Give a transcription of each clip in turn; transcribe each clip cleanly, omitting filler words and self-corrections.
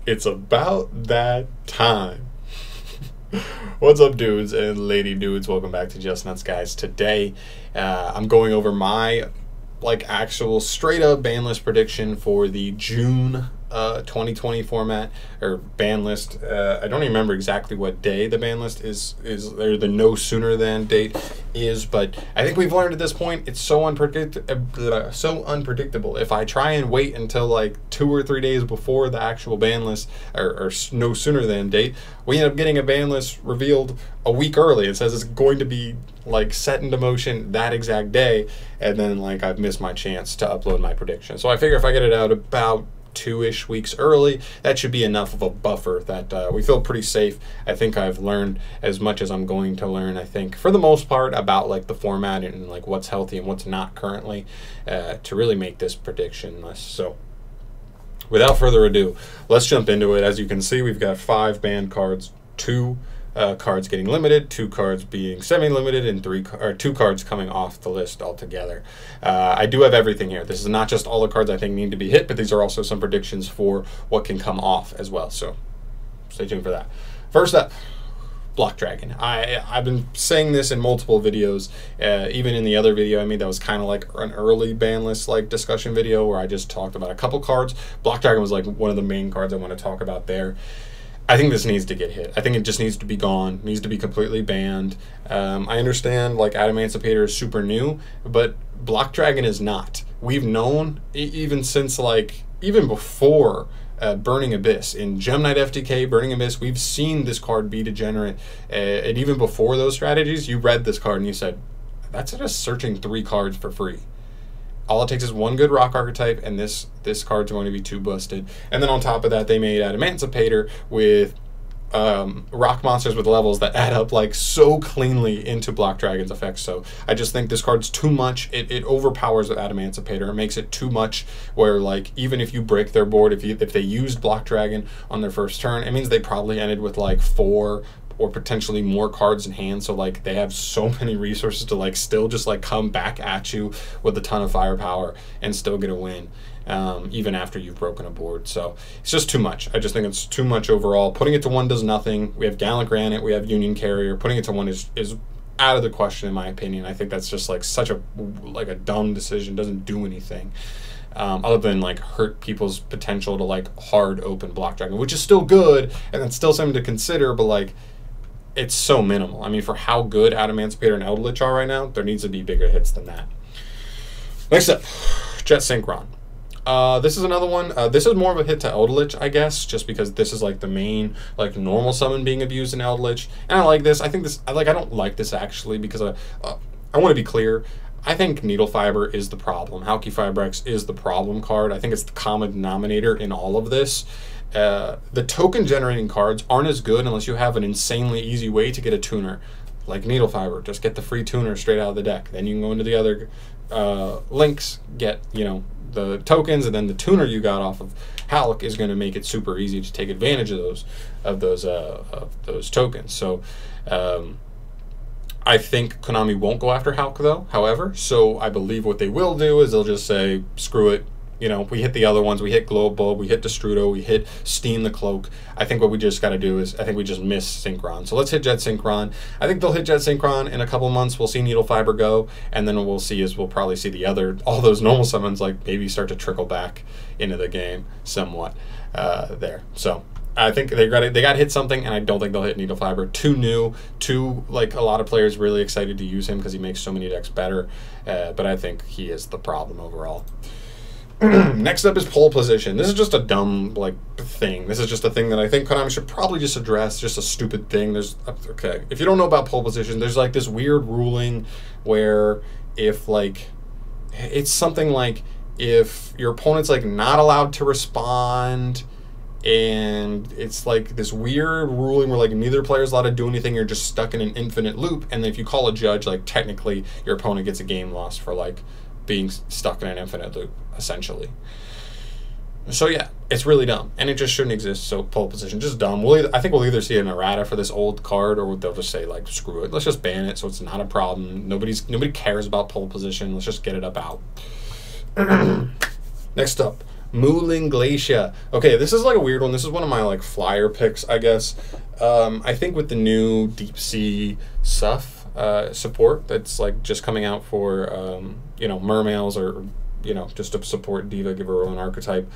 It's about that time. What's up, dudes and lady dudes? Welcome back to JustNutz, guys. Today, I'm going over my actual straight up ban list prediction for the June 2020 format or ban list. I don't even remember exactly what day the ban list is or the no sooner than date is, but I think we've learned at this point it's so unpredictable. If I try and wait until like 2 or 3 days before the actual ban list or no sooner than date, we end up getting a ban list revealed a week early. It says it's going to be like set into motion that exact day, and then like I've missed my chance to upload my prediction. So I figure if I get it out about 2-ish weeks early, that should be enough of a buffer that we feel pretty safe. I think I've learned as much as I'm going to learn, I think, for the most part, about like the format and like what's healthy and what's not currently to really make this prediction list. So without further ado, let's jump into it. As you can see, we've got 5 banned cards, 2 cards getting limited, 2 cards being semi-limited, and 2 cards coming off the list altogether. I do have everything here. This is not just all the cards I think need to be hit, but these are also some predictions for what can come off as well. So stay tuned for that. First up, Block Dragon. I've been saying this in multiple videos, even in the other video I made that was kind of like an early ban list like discussion video where I just talked about a couple cards. Block Dragon was like one of the main cards I want to talk about there. I think this needs to get hit. I think it just needs to be gone, needs to be completely banned. I understand like Emancipator is super new, but Block Dragon is not. We've known even since even before Burning Abyss. In Gem Knight FTK, Burning Abyss, we've seen this card be degenerate. And even before those strategies, you read this card and you said, that's just searching 3 cards for free. All it takes is 1 good rock archetype, and this card's going to be too busted. And then on top of that, they made Emancipator with rock monsters with levels that add up like so cleanly into Block Dragon's effects. So I just think this card's too much. It overpowers Emancipator. It makes it too much where like even if you break their board, if they used Block Dragon on their first turn, it means they probably ended with like 4 or potentially more cards in hand, so like they have so many resources to like still just like come back at you with a ton of firepower and still get a win, even after you've broken a board. So it's just too much. I just think it's too much overall. Putting it to 1 does nothing. We have Gallant Granite, we have Union Carrier. Putting it to 1 is out of the question in my opinion. I think that's just like such a dumb decision. Doesn't do anything other than like hurt people's potential to like hard open Block Dragon, which is still good and it's still something to consider, but like it's so minimal. I mean, for how good Emancipator and Eldritch are right now, there needs to be bigger hits than that. Next up, Jet Synchron. This is another one. This is more of a hit to Eldritch, I guess, just because this is like the main like normal summon being abused in Eldritch. And I like this. I think this. I don't like this actually because I want to be clear. I think Needle Fiber is the problem. Hauki Fibrex is the problem card. I think it's the common denominator in all of this. The token generating cards aren't as good unless you have an insanely easy way to get a tuner. Like Needle Fiber, just get the free tuner straight out of the deck. Then you can go into the other links, get the tokens, and then the tuner you got off of Hulk is going to make it super easy to take advantage of those tokens. So I think Konami won't go after Hulk though, however, so I believe what they will do is they'll just say, screw it. We hit the other ones. We hit Globe Bulb, we hit Destrudo, we hit Steam the Cloak. I think what we just got to do is, I think we just miss Synchron. So let's hit Jet Synchron. I think they'll hit Jet Synchron in a couple months. We'll see Needle Fiber go, and then we'll probably see all those normal summons like maybe start to trickle back into the game somewhat there. So I think they got to hit something, and I don't think they'll hit Needle Fiber. Too new, like a lot of players really excited to use him because he makes so many decks better, but I think he is the problem overall. Next up is Pole Position. This is just a dumb thing. This is just a thing that I think Konami should probably just address. Just a stupid thing. Okay, if you don't know about Pole Position, there's like this weird ruling where if it's something like if your opponent's like not allowed to respond, and it's like this weird ruling where like neither player's allowed to do anything, you're just stuck in an infinite loop, and then if you call a judge, like technically your opponent gets a game lost for like being stuck in an infinite loop, essentially. So yeah, it's really dumb, and it just shouldn't exist. So Pole Position, just dumb. I think we'll either see an errata for this old card, or they'll just say like, screw it, let's just ban it, so it's not a problem. Nobody cares about Pole Position. Let's just get it up out. Next up, Moulin Glacier. Okay, this is like a weird one. This is one of my like flyer picks, I guess. I think with the new deep sea stuff support that's like just coming out for you know, mermails, or you know, just to support Diva, give her own archetype.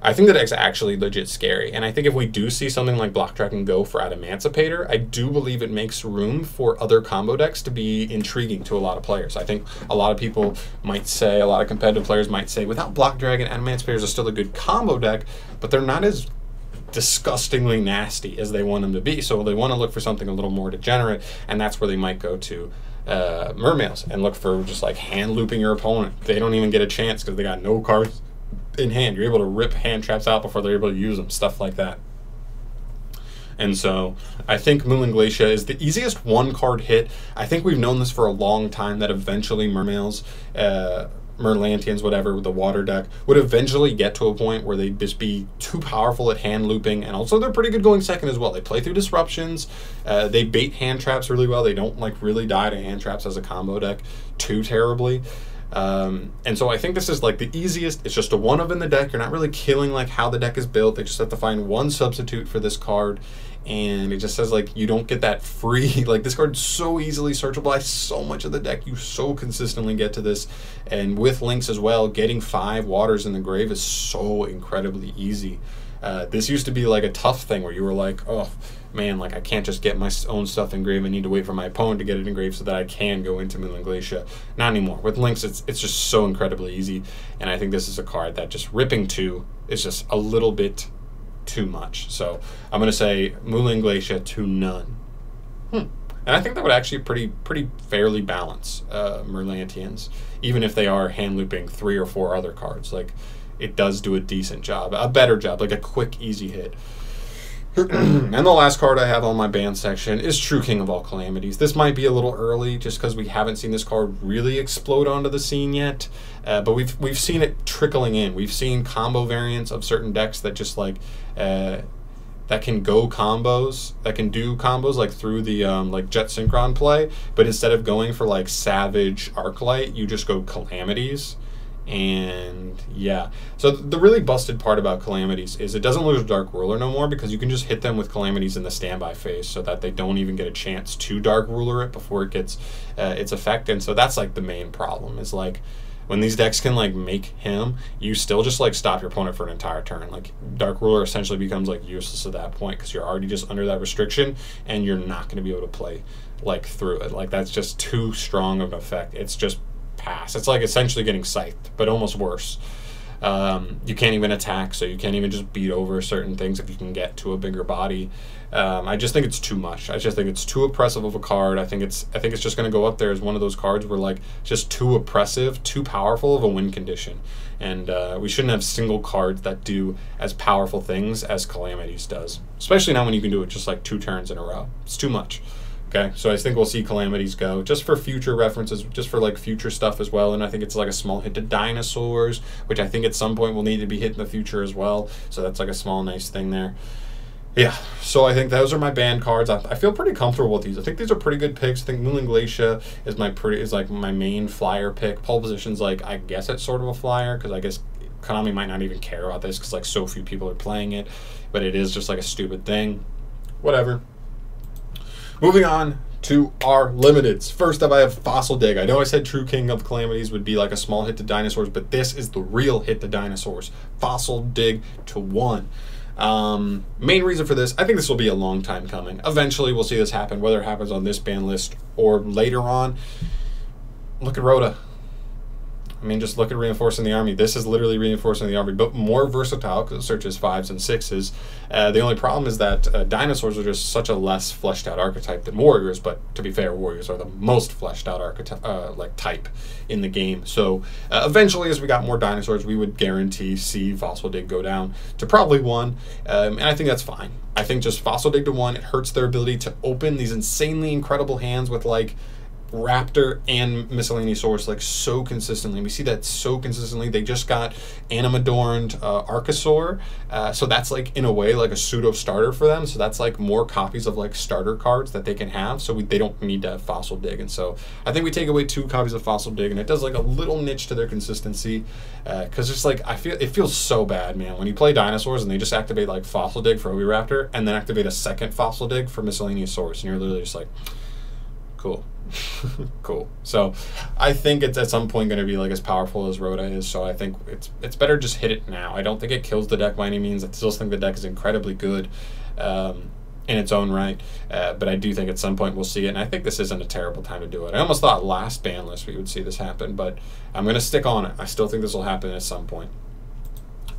I think that it's actually legit scary, and I think if we do see something like Block Dragon Go for Adamancipator, I do believe it makes room for other combo decks to be intriguing to a lot of players. I think a lot of people might say, a lot of competitive players might say, without Block Dragon, Adamancipators are still a good combo deck, but they're not as disgustingly nasty as they want them to be. So they want to look for something a little more degenerate, and that's where they might go to Mermails and look for just like hand looping your opponent. They don't even get a chance because they got no cards in hand. You're able to rip hand traps out before they're able to use them, stuff like that. And so I think Moulin Glacier is the easiest one card hit. I think we've known this for a long time, that eventually Mermails, Merlantians, whatever, with the water deck, would eventually get to a point where they'd just be too powerful at hand looping, and also they're pretty good going second as well. They play through disruptions, they bait hand traps really well. They don't like really die to hand traps as a combo deck too terribly. And so I think this is like the easiest. It's just a one of in the deck. You're not really killing like how the deck is built. They just have to find one substitute for this card, and it just says like you don't get that free, like this card's so easily searchable by so much of the deck. You so consistently get to this, and with links as well, getting 5 waters in the grave is so incredibly easy. This used to be like a tough thing where you were like, oh man, like I can't just get my own stuff engraved. I need to wait for my opponent to get it engraved so that I can go into Moulin Glacier. Not anymore. With links, it's just so incredibly easy, and I think this is a card that just ripping 2 is just a little bit too much. So I'm going to say Moulin Glacier to none. And I think that would actually pretty fairly balance Merlantians, even if they are hand looping 3 or 4 other cards. Like, it does do a decent job, a better job, like a quick, easy hit. And the last card I have on my ban section is True King of all Calamities. This might be a little early just because we haven't seen this card really explode onto the scene yet, but we've seen it trickling in. We've seen combo variants of certain decks that just like that can go combos, that can do combos like through the like Jet Synchron play, but instead of going for like Savage Arclight, you just go Calamities. And yeah, so the really busted part about Calamities is it doesn't lose Dark Ruler no more, because you can just hit them with Calamities in the standby phase so that they don't even get a chance to Dark Ruler it before it gets its effect. And so that's like the main problem, is like when these decks can like make him, you still just like stop your opponent for an entire turn. Like Dark Ruler essentially becomes like useless at that point because you're already just under that restriction and you're not going to be able to play like through it. Like that's just too strong of an effect. It's just pass. It's like essentially getting scythed, but almost worse. You can't even attack, so you can't even just beat over certain things if you can get to a bigger body. I just think it's too much. I just think it's too oppressive of a card. I think it's just going to go up there as one of those cards where like just too oppressive, too powerful of a win condition. And we shouldn't have single cards that do as powerful things as Calamities does, especially now when you can do it just like 2 turns in a row. It's too much. Okay, so I think we'll see Calamities go just for future references, just for like future stuff as well. And I think it's like a small hit to Dinosaurs, which I think at some point will need to be hit in the future as well. So that's like a small nice thing there. Yeah, so I think those are my banned cards. I feel pretty comfortable with these. I think these are pretty good picks. I think Moulin Glacier is like my main flyer pick. Pole Position's like, I guess it's sort of a flyer, because I guess Konami might not even care about this because like so few people are playing it, but it is just like a stupid thing. Whatever. Moving on to our limiteds. First up, I have Fossil Dig. I know I said True King of Calamities would be like a small hit to Dinosaurs, but this is the real hit to Dinosaurs. Fossil Dig to 1. Main reason for this, I think this will be a long time coming. Eventually, we'll see this happen, whether it happens on this ban list or later on. Look at Rhoda. I mean, just look at Reinforcing the Army. This is literally Reinforcing the Army, but more versatile because it searches 5s and 6s. The only problem is that Dinosaurs are just such a less fleshed out archetype than Warriors, but to be fair, Warriors are the most fleshed out archetype, like type in the game. So eventually, as we got more Dinosaurs, we would guarantee see Fossil Dig go down to probably 1, and I think that's fine. I think just Fossil Dig to 1, it hurts their ability to open these insanely incredible hands with like Raptor and Miscellaneous Source like so consistently. We see that so consistently. They just got Animadorned Archosaur, so that's like in a way like a pseudo starter for them. So that's like more copies of like starter cards that they can have. So they don't need to have Fossil Dig, and so I think we take away 2 copies of Fossil Dig, and it does like a little niche to their consistency. Because it's like it feels so bad, man, when you play dinosaurs and they just activate like Fossil Dig for Oviraptor and then activate a second Fossil Dig for Miscellaneous Source, and you're literally just like, cool. Cool. So I think it's at some point going to be like as powerful as Rhoda is, so I think it's better just hit it now. I don't think it kills the deck by any means. I still think the deck is incredibly good in its own right, but I do think at some point we'll see it, and I think this isn't a terrible time to do it. I almost thought last ban list we would see this happen, but I'm going to stick on it. I still think this will happen at some point.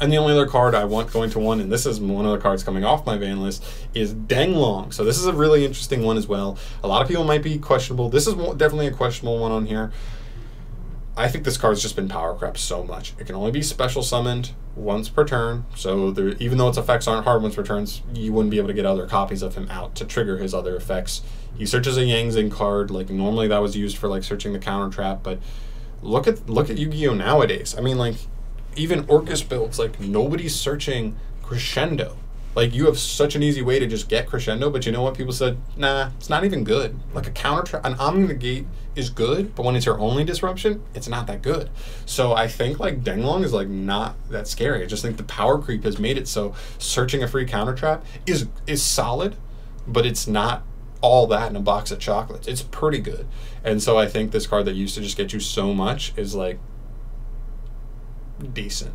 And the only other card I want going to 1, and this is one of the cards coming off my ban list, is Danglong. So this is a really interesting one as well. A lot of people might be questionable. This is definitely a questionable one on here. I think this card's just been power crept so much. It can only be special summoned once per turn. So even though its effects aren't hard once per turns, you wouldn't be able to get other copies of him out to trigger his other effects. He searches a Yang Zing card. Like normally that was used for like searching the counter trap, but look at Yu-Gi-Oh nowadays. I mean, like, even Orcus builds, like, nobody's searching Crescendo. Like, you have such an easy way to just get Crescendo, but you know what? People said, nah, it's not even good. Like, a counter trap, an Omni Negate is good, but when it's your only disruption, it's not that good. So I think, like, Danglong is, like, not that scary. I just think the power creep has made it so searching a free counter trap is solid, but it's not all that in a box of chocolates. It's pretty good. And so I think this card that used to just get you so much is, like, decent.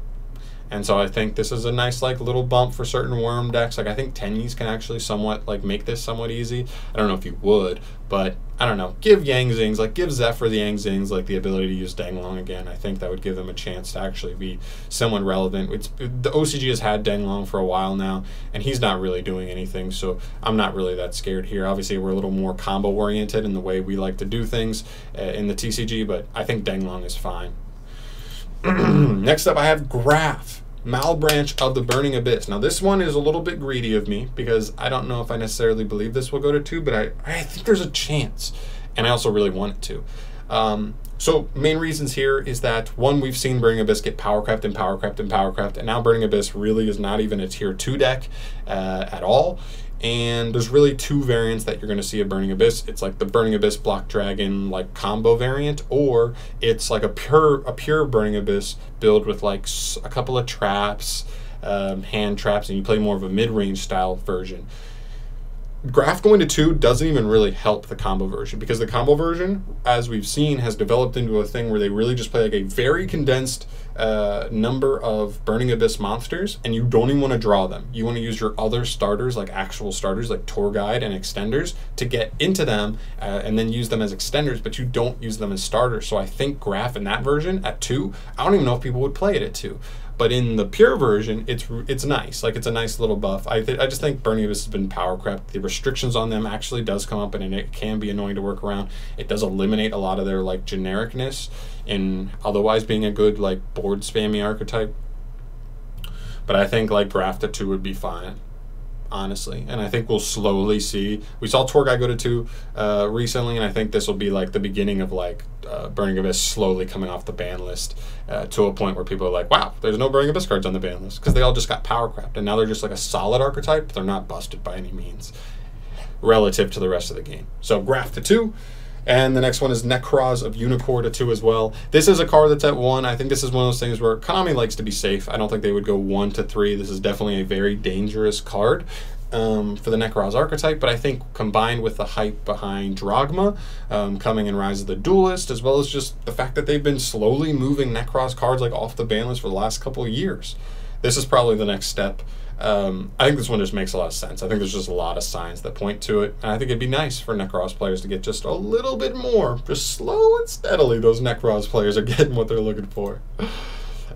And so I think this is a nice like little bump for certain worm decks. Like I think Tenyis can actually somewhat like make this somewhat easy. I don't know if you would, but I don't know. Give Yang Zings, like give Zephyr the Yang Zings like the ability to use Danglong again. I think that would give them a chance to actually be somewhat relevant. The OCG has had Danglong for a while now, and he's not really doing anything, so I'm not really that scared here. Obviously, we're a little more combo oriented in the way we like to do things in the TCG, but I think Danglong is fine. Next up, I have Graph, Malbranch of the Burning Abyss. Now, this one is a little bit greedy of me because I don't know if I necessarily believe this will go to 2, but I think there's a chance, and I also really want it to. So, main reasons here is that, 1, we've seen Burning Abyss get power crept and power crept and power crept, and now Burning Abyss really is not even a tier 2 deck at all. And there's really 2 variants that you're going to see of Burning Abyss. It's like the Burning Abyss Block Dragon like combo variant, or it's like a pure Burning Abyss build with like a couple of traps, hand traps, and you play more of a mid-range style version. Graph going to 2 doesn't even really help the combo version, because the combo version, as we've seen, has developed into a thing where they really just play like a very condensed number of Burning Abyss monsters, and you don't even want to draw them. You want to use your other starters, like actual starters, like Tour Guide and Extenders, to get into them and then use them as extenders, but you don't use them as starters. So I think Graph in that version at 2, I don't even know if people would play it at 2. But in the pure version, it's nice. Like, it's a nice little buff. I just think Burning Abyss has been power crept. The restrictions on them actually does come up, and it can be annoying to work around. It does eliminate a lot of their, like, genericness in otherwise being a good, like, board spammy archetype. But I think, like, Graph to 2 would be fine, honestly. And I think we'll slowly see. We saw Tour Guide go to 2 recently, and I think this will be, like, the beginning of, like, Burning Abyss slowly coming off the ban list to a point where people are like, wow, there's no Burning Abyss cards on the ban list, because they all just got power crept, and now they're just like a solid archetype, but they're not busted by any means relative to the rest of the game. So Graph to 2, and the next one is Necroz of Unicorn to 2 as well. This is a card that's at 1. I think this is one of those things where Konami likes to be safe. I don't think they would go 1 to 3. This is definitely a very dangerous card for the Necroz archetype, but I think combined with the hype behind Drogma coming in Rise of the Duelist, as well as just the fact that they've been slowly moving Necroz cards like off the ban list for the last couple of years, this is probably the next step. I think this one just makes a lot of sense. I think there's just a lot of signs that point to it, and I think it'd be nice for Necroz players to get just a little bit more. Just slow and steadily, those Necroz players are getting what they're looking for.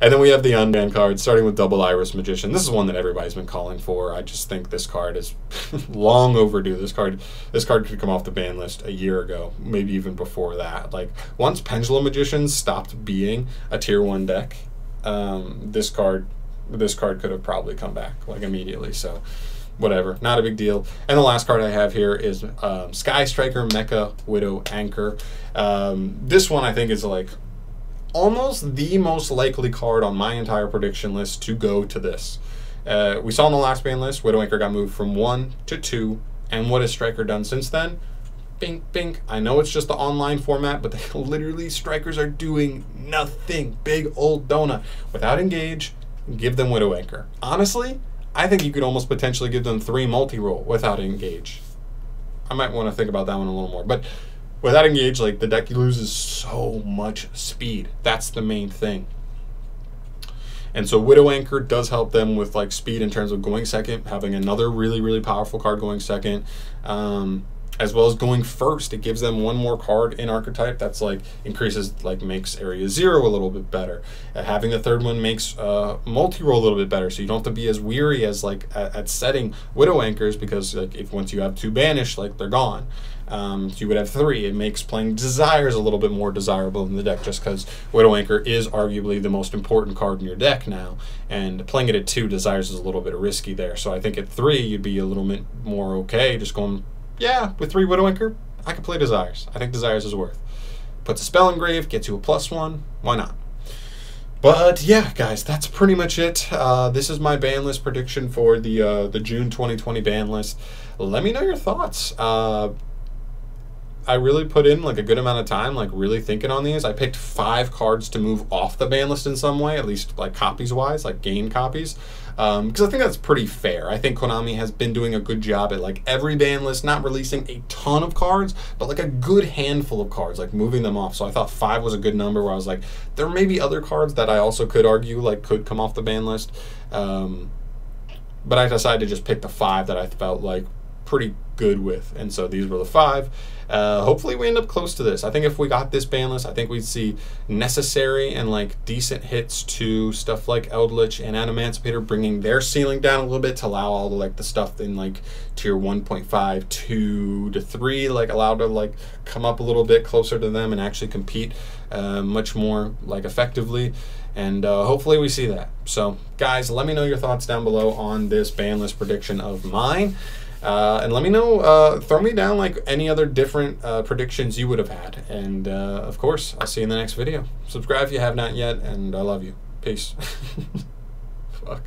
And then we have the Unbanned cards, starting with Double Iris Magician. This is one that everybody's been calling for. I just think this card is long overdue. This card could come off the ban list a year ago, maybe even before that. Like, once Pendulum Magicians stopped being a tier 1 deck, this card could have probably come back like immediately. So whatever, not a big deal. And the last card I have here is Sky Striker Mecha Widow Anchor. This one I think is like almost the most likely card on my entire prediction list to go to this. We saw in the last ban list, Widow Anchor got moved from 1 to 2, and what has Striker done since then? Bink, bink. I know it's just the online format, but they literally, Strikers are doing nothing. Big old donut. Without Engage, give them Widow Anchor. Honestly, I think you could almost potentially give them 3 multi-roll without Engage. I might want to think about that one a little more, but without Engage, like, the deck loses so much speed. That's the main thing. And so Widow Anchor does help them with like speed in terms of going second, having another really, really powerful card going second, as well as going first. It gives them one more card in archetype that's like increases, like makes area 0 a little bit better. Having the third one makes multi-roll a little bit better, so you don't have to be as weary as like at setting Widow Anchors, because like if once you have 2 banished, like they're gone. So you would have 3. It makes playing Desires a little bit more desirable in the deck, just because Widow Anchor is arguably the most important card in your deck now, and playing it at 2, Desires is a little bit risky there. So I think at 3 you'd be a little bit more okay, just going, yeah, with 3 Widow Anchor, I could play Desires. I think Desires is worth. Puts a spell engrave, gets you a +1, why not? But yeah, guys, that's pretty much it. This is my ban list prediction for the June 2020 ban list. Let me know your thoughts. I really put in like a good amount of time, like really thinking on these. I picked 5 cards to move off the ban list in some way, at least like copies wise, like gain copies, because I think that's pretty fair. I think Konami has been doing a good job at like every ban list, not releasing a ton of cards, but like a good handful of cards, like moving them off. So I thought 5 was a good number, where I was like, there may be other cards that I also could argue like could come off the ban list, but I decided to just pick the 5 that I felt like pretty good with, and so these were the 5. Hopefully we end up close to this. I think if we got this ban list, I think we'd see necessary and like decent hits to stuff like Eldritch and Animancipator, bringing their ceiling down a little bit to allow all the like the stuff in like tier 1.5, 2 to 3, like allowed to like come up a little bit closer to them and actually compete much more like effectively. And hopefully we see that. So guys, let me know your thoughts down below on this ban list prediction of mine. And let me know, throw me down like any other different predictions you would have had. And of course, I'll see you in the next video. Subscribe if you have not yet, and I love you. Peace. Fuck.